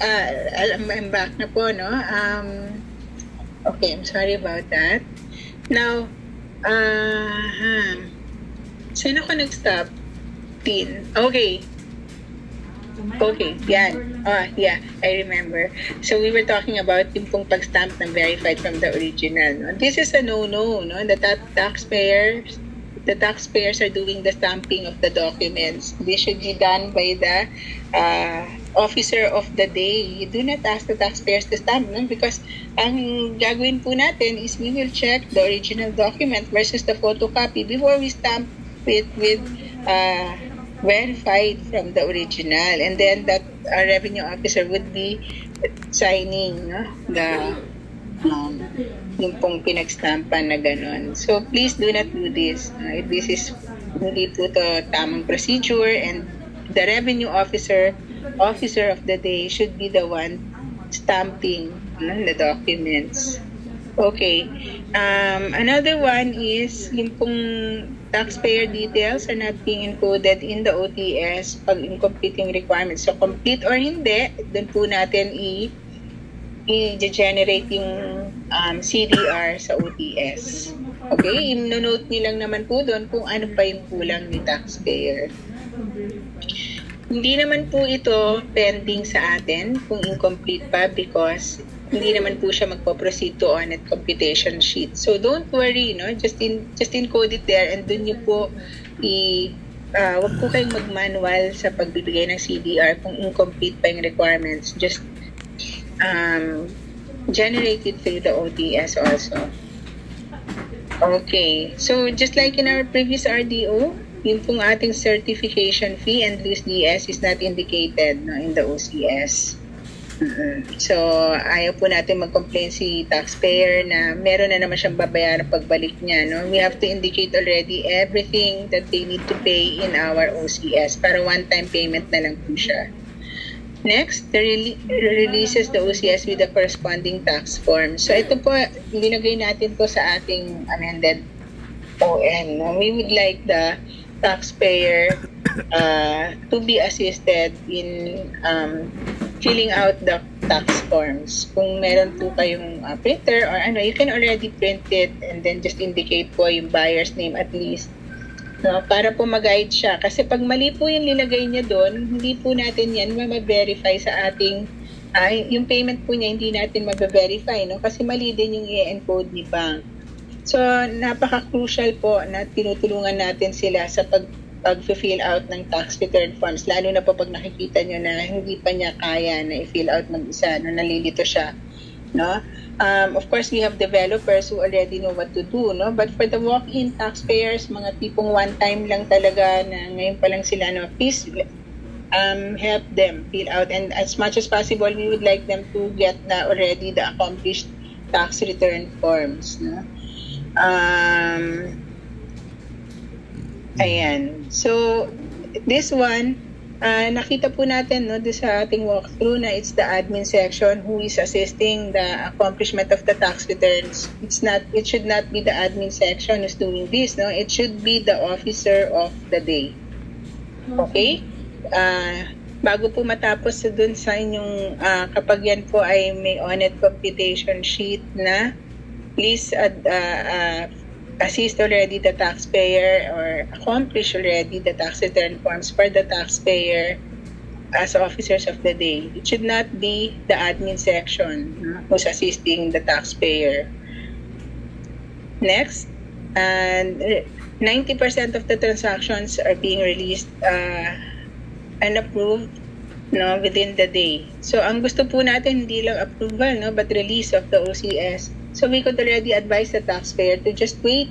I'm back na po, no? Okay, I'm sorry about that. Now, saan ako nag-stop? Pin. Okay. Okay, yan. Yeah, I remember. So we were talking about yung pong pag-stamp ng verified from the original. No? This is a no-no, no? The taxpayers are doing the stamping of the documents. This should be done by the officer of the day. You do not ask the taxpayers to stamp, no? Because ang gagawin po natin is we will check the original document versus the photocopy before we stamp it with verified from the original, and then that our revenue officer would be signing, no? The yung pong pinag-stampan na ganon. So please do not do this. This is hindi po to tamang procedure, and the revenue officer of the day should be the one stamping the documents. Okay. Another one is yung pong taxpayer details are not being included in the OTS pag incompleting requirements. So complete or hindi, dun po natin i-generate yung CDR sa OTS. Okay? I-note nyo lang naman po doon kung ano pa yung kulang ni taxpayer. Hindi naman po ito pending sa atin kung incomplete pa because hindi naman po siya magpo-proceed to on-net computation sheet. So don't worry, no? Just encode it there, and dun niyo po wag po kayong mag-manual sa pagbibigay ng CDR kung incomplete pa yung requirements. Just generate it through the ODS also. Okay. So just like in our previous RDO, yung pong ating certification fee and loose DS is not indicated, no, in the OCS. So, ayaw po natin mag-complain si taxpayer na meron na naman siyang babayaran pagbalik niya. No? We have to indicate already everything that they need to pay in our OCS para one-time payment na lang po siya. Next, the releases the OCS with the corresponding tax form. So, ito po, linagay natin po sa ating amended ON. No? We would like the taxpayer to be assisted in filling out the tax forms. Kung meron po kayong printer or ano, you can already print it and then just indicate po yung buyer's name at least. No, para po mag-guide siya. Kasi pag mali po yung nilagay niya doon, hindi po natin yan ma-verify sa ating, yung payment po niya hindi natin ma-verify, no? Kasi mali din yung i-encode ni bank. So, napaka-crucial po na tinutulungan natin sila sa pag-fill out ng tax return forms, lalo na po pag nakikita nyo na hindi pa niya kaya na i-fill out mag-isa, no, nalilito siya, no? Of course, we have developers who already know what to do, no? But for the walk-in taxpayers, mga tipong one-time lang talaga na ngayon pa lang sila, no, please help them fill out, and as much as possible, we would like them to get na already the accomplished tax return forms, no? Ayan. So, this one, nakita po natin, no, sa ating walkthrough na it's the admin section who is assisting the accomplishment of the tax returns. It should not be the admin section who's doing this, no? It should be the officer of the day. Okay? Bago po matapos dun sa inyong, kapag yan po ay may on-net computation sheet na, please assist already the taxpayer or accomplish already the tax return forms for the taxpayer as officers of the day. It should not be the admin section who's assisting the taxpayer. Next, and 90% of the transactions are being released and approved, no, within the day. So, ang gusto po natin hindi lang approval, no, but release of the OCS. So we could already advise the taxpayer to just wait.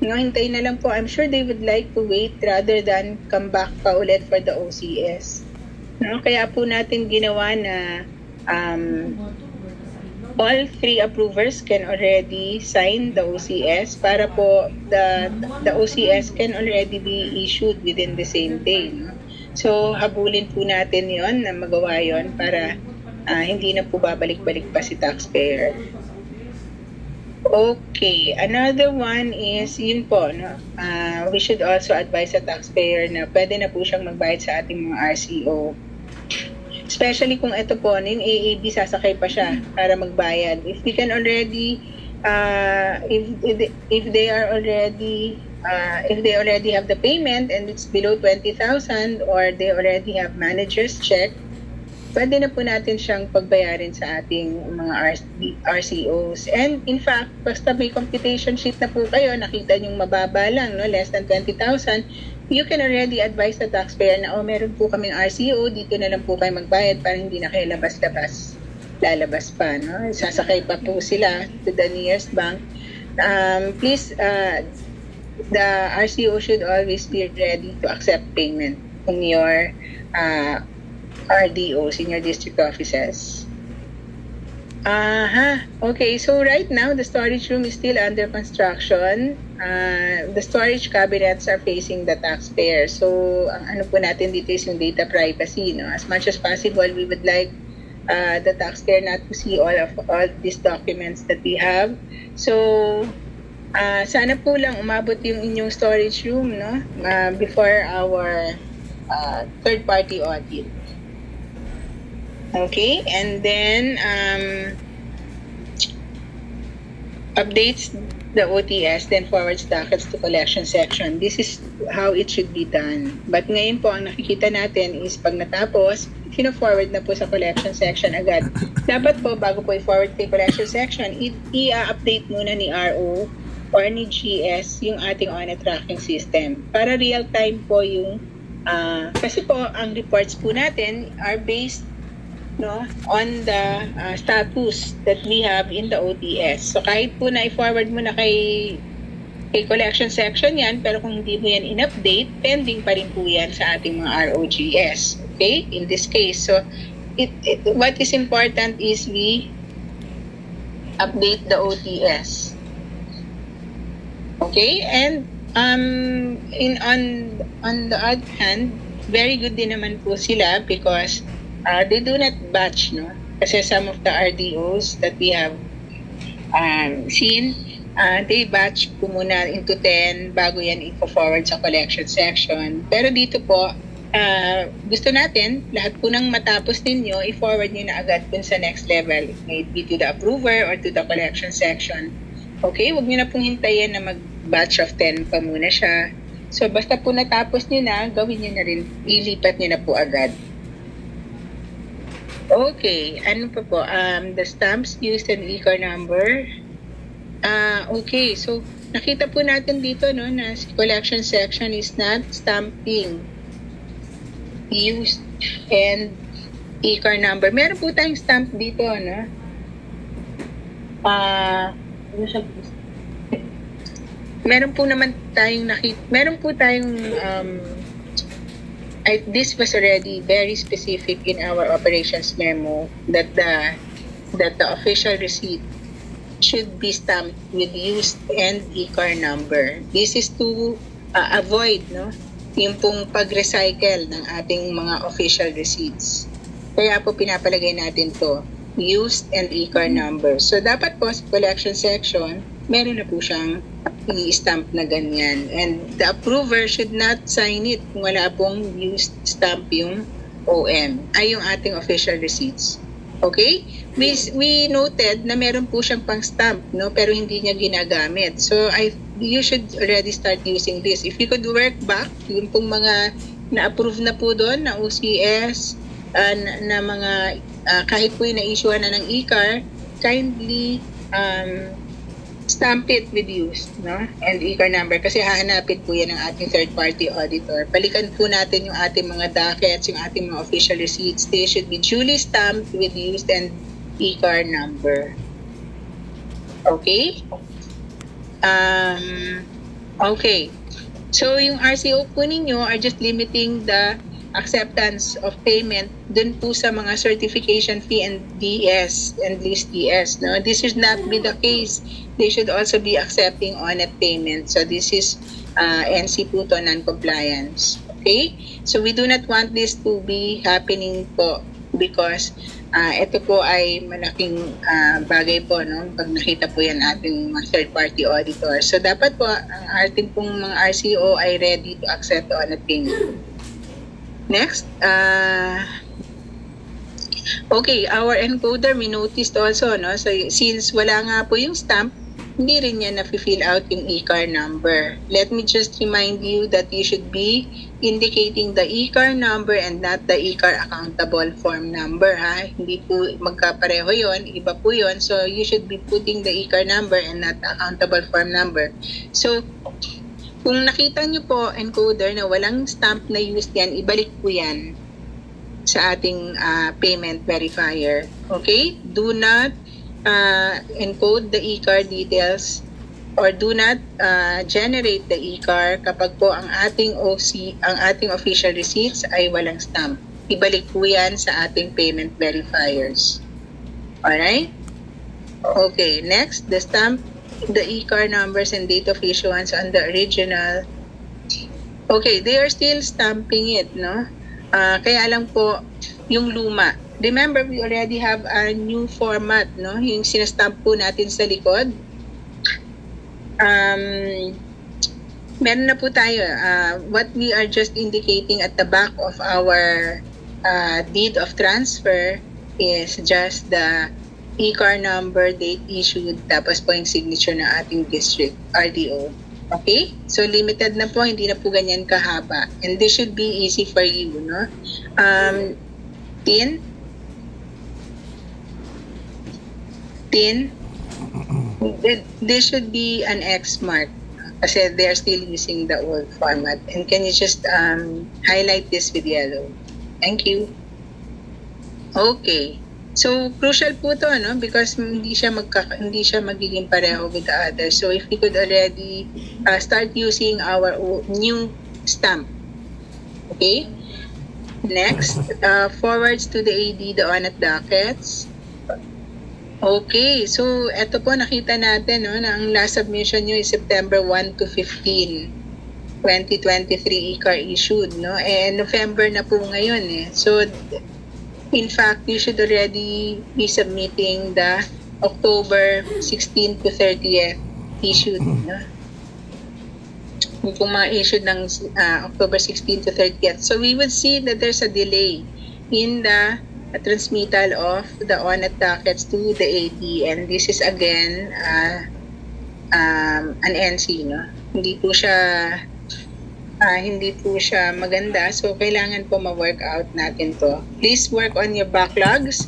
No, hintayin na lang po. I'm sure they would like to wait rather than come back pa ulit for the OCS. No, kaya po natin ginawa na all three approvers can already sign the OCS para po the OCS can already be issued within the same day. No? So habulin po natin yon na magawa yon para hindi na po babalik-balik pa si taxpayer. Okay, another one is, yun po, no? We should also advise the taxpayer na pwede na po siyang magbayad sa ating mga RCO. Especially kung ito po, nin AAB, sasakay pa siya para magbayad. If we can already, if they already have the payment and it's below 20,000 or they already have manager's check, pwede na po natin siyang pagbayarin sa ating mga RCOs. And in fact, basta may computation sheet na po kayo, nakita niyong mababa lang, no, less than 20,000, you can already advise the taxpayer na, meron po kaming RCO, dito na lang po kayo magbayad para hindi na kayo labas-labas. Lalabas pa, no? Sasakay pa po sila to the nearest bank. Please, the RCO should always be ready to accept payment from your RDOs in your district offices. Okay, so right now the storage room is still under construction. The storage cabinets are facing the taxpayer. So, ang ano po natin dito is yung data privacy. No? As much as possible, we would like the taxpayer not to see all these documents that we have. So, sana po lang umabot yung inyong storage room, no? Before our third-party audit. Okay, and then updates the OTS, then forwards dockets to collection section. This is how it should be done. But ngayon po, ang nakikita natin is pag natapos, forward na po sa collection section agad. Dapat po, bago po i-forward kay collection section, i-update muna ni RO or ni GS yung ating on-net tracking system. Para real-time po yung, kasi po, ang reports po natin are based, no, on the status that we have in the OTS. So kahit po na i-forward mo na kay collection section yan, pero kung hindi mo yan in-update, pending pa rin po yan sa ating mga ROGS. Okay? In this case. So, what is important is we update the OTS. Okay? And on the other hand, very good din naman po sila because they do not batch, no? Kasi some of the RDOs that we have seen, they batch po muna into 10 bago yan i-forward sa collection section. Pero dito po, gusto natin, lahat po nang matapos ninyo, i-forward nyo na agad dun sa next level. It may be to the approver or to the collection section. Okay? Huwag nyo na pong hintayin na mag-batch of 10 pa muna siya. So, basta po natapos nyo na, gawin nyo na rin, ilipat nyo na po agad. Okay, ano pa po? The stamps used and ECAR number. Okay, so nakita po natin dito, no, na si collection section is not stamping used and ECAR number. Meron po tayong stamp dito, no? Meron po naman tayong this was already very specific in our operations memo that the official receipt should be stamped with used and ECAR number. This is to avoid, no, yung pong pag-recycle ng ating mga official receipts. Kaya po pinapalagay natin to, used and ECAR number. So dapat po sa collection section, meron na po siyang i-stamp na ganyan. And the approver should not sign it kung wala pong used stamp yung OM, ay yung ating official receipts. Okay? We noted na meron po siyang pang stamp, no, pero hindi niya ginagamit. So you should already start using this. If you could work back yung pong mga na-approve na po doon na OCS, na mga kahit po yung na-issuean na ng ECAR, kindly stamp it with used, no, and ECAR number kasi hahanapin po yan ng ating third-party auditor. Balikan po natin yung ating mga dockets, yung ating mga official receipts. They should be duly stamped with used and ECAR number. Okay? Okay. So, yung RCO po ninyo are just limiting the acceptance of payment dun po sa mga certification fee and DS and list DS. No? This should not be the case. They should also be accepting on-net payment. So this is NC po to, non-compliance. Okay? So we do not want this to be happening po because ito po ay malaking bagay po, no? Pag nakita po yan ating mga third-party auditor. So dapat po ang ating pong mga RCO ay ready to accept on-net payment. Next, Okay, our encoder, we noticed also, no? So, since wala nga po yung stamp, hindi rin niya na-fill out yung e-car number. Let me just remind you that you should be indicating the e-car number and not the e-car accountable form number, ha? Hindi po magkapareho yon, iba po yon. So, you should be putting the e-car number and not the accountable form number. So, kung nakita niyo po, encoder, na walang stamp na used yan, ibalik po yan sa ating payment verifier. Okay? Do not encode the e-car details or do not generate the e-car kapag po ang ating official receipts ay walang stamp. Ibalik po yan sa ating payment verifiers. Alright? Okay, next, the stamp, the e-car numbers and date of issuance on the original. Okay, they are still stamping it, no? Kaya lang po, yung luma. Remember, we already have a new format, no? Yung sinastamp po natin sa likod. Meron na po tayo. What we are just indicating at the back of our deed of transfer is just the e-car number, date issued, tapos po yung signature ng ating district RDO. Okay? So, limited na po, hindi na po ganyan kahaba. And this should be easy for you, no? Tin, this should be an X mark kasi they are still using the old format. And can you just highlight this with yellow? Thank you. Okay. So, crucial po to, no? Because hindi siya magiging pareho with the others. So, if we could already start using our new stamp. Okay? Next, forwards to the AD, the on-at dockets. Okay, so eto po nakita natin, no, na ang last submission nyo is September 1 to 15, 2023 e-car issued, no? November na po ngayon, eh. So, in fact, you should already be submitting the October 16 to 30th issued, no? Kung mga issued ng October 16 to 30th. So, we would see that there's a delay in the transmittal of the on-at dockets to the AD. And this is again an NC, no? Hindi po siya maganda. So, kailangan po ma-work out natin to. Please work on your backlogs.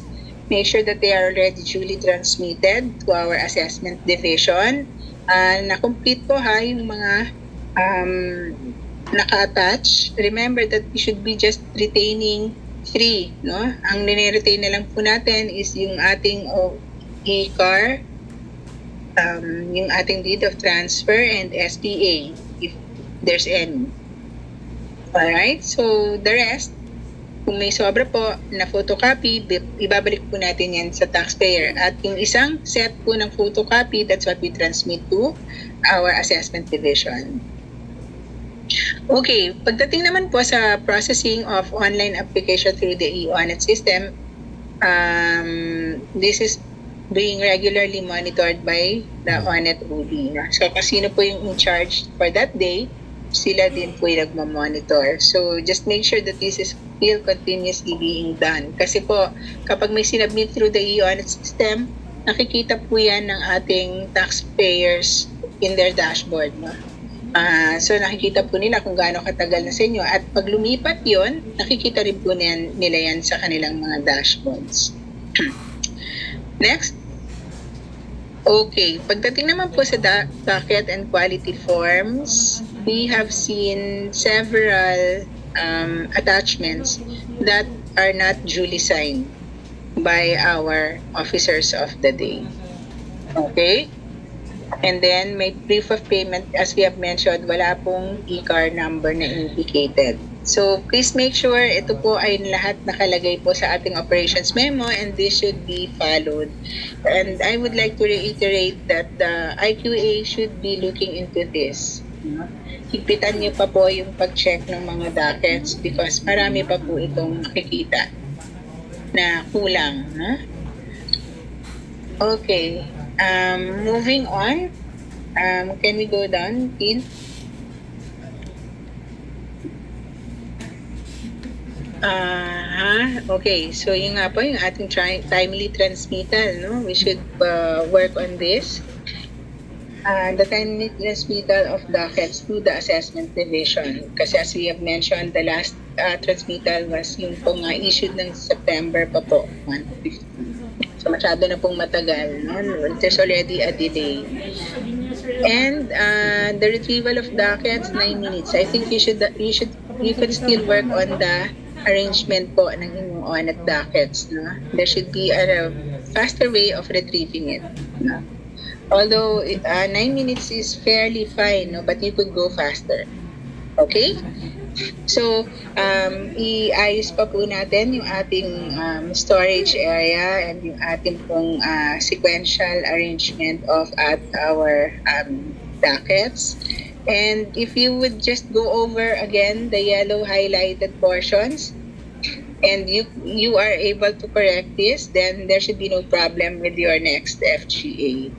Make sure that they are already duly transmitted to our assessment division. Na-complete po ha yung mga naka-attach. Remember that we should be just retaining 3, no? Ang nire-retain na lang po natin is yung ating e-car, yung ating deed of transfer, and SPA, if there's any. Alright? So, the rest, kung may sobra po na photocopy, ibabalik po natin yan sa taxpayer. At yung isang set po ng photocopy, that's what we transmit to our assessment division. Okay, pagdating naman po sa processing of online application through the e-on-at system, this is being regularly monitored by the on-at OD. So, kasi sino po yung in charge for that day, sila din po yung nagmamonitor. So, just make sure that this is still continuously being done. Kasi po, kapag may sinubmit through the e-on-at system, nakikita po yan ng ating taxpayers in their dashboard, no? So, nakikita po nila kung gaano katagal na sa inyo. At pag lumipat yon, nakikita rin po nila yan sa kanilang mga dashboards. Next. Okay. Pagdating naman po sa docket and quality forms, we have seen several attachments that are not duly signed by our officers of the day. Okay? And then, may proof of payment, as we have mentioned, wala pong e-car number na indicated. So, please make sure ito po ay lahat nakalagay po sa ating operations memo and this should be followed. And I would like to reiterate that the IQA should be looking into this. Higpitan niyo pa po yung pag-check ng mga dockets because marami pa po itong makikita na kulang. Okay. Moving on, can we go down, please? Okay, so yun nga po yung ating timely transmittal, no? We should work on this. The timely transmittal of dockets to the assessment division. Kasi as we have mentioned, the last transmittal was yung pong issued ng September pa po, 150. So masyado na pong matagal, no? There's already a delay. And the retrieval of dockets, 9 minutes. I think you could still work on the arrangement po ng inyong ONAT dockets, no? There should be a faster way of retrieving it, no? Although 9 minutes is fairly fine, no? But you could go faster. Okay? So, iayos pa po natin yung ating storage area and yung ating pong sequential arrangement of our dockets. And if you would just go over again the yellow highlighted portions and you are able to correct this, then there should be no problem with your next FGA.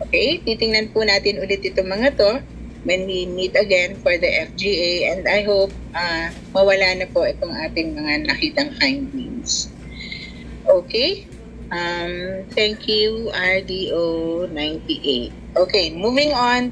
Okay? Titingnan po natin ulit itong mga to when we meet again for the FGA, and I hope mawala na po itong ating mga nakitang findings. Okay? Thank you, RDO 98. Okay, moving on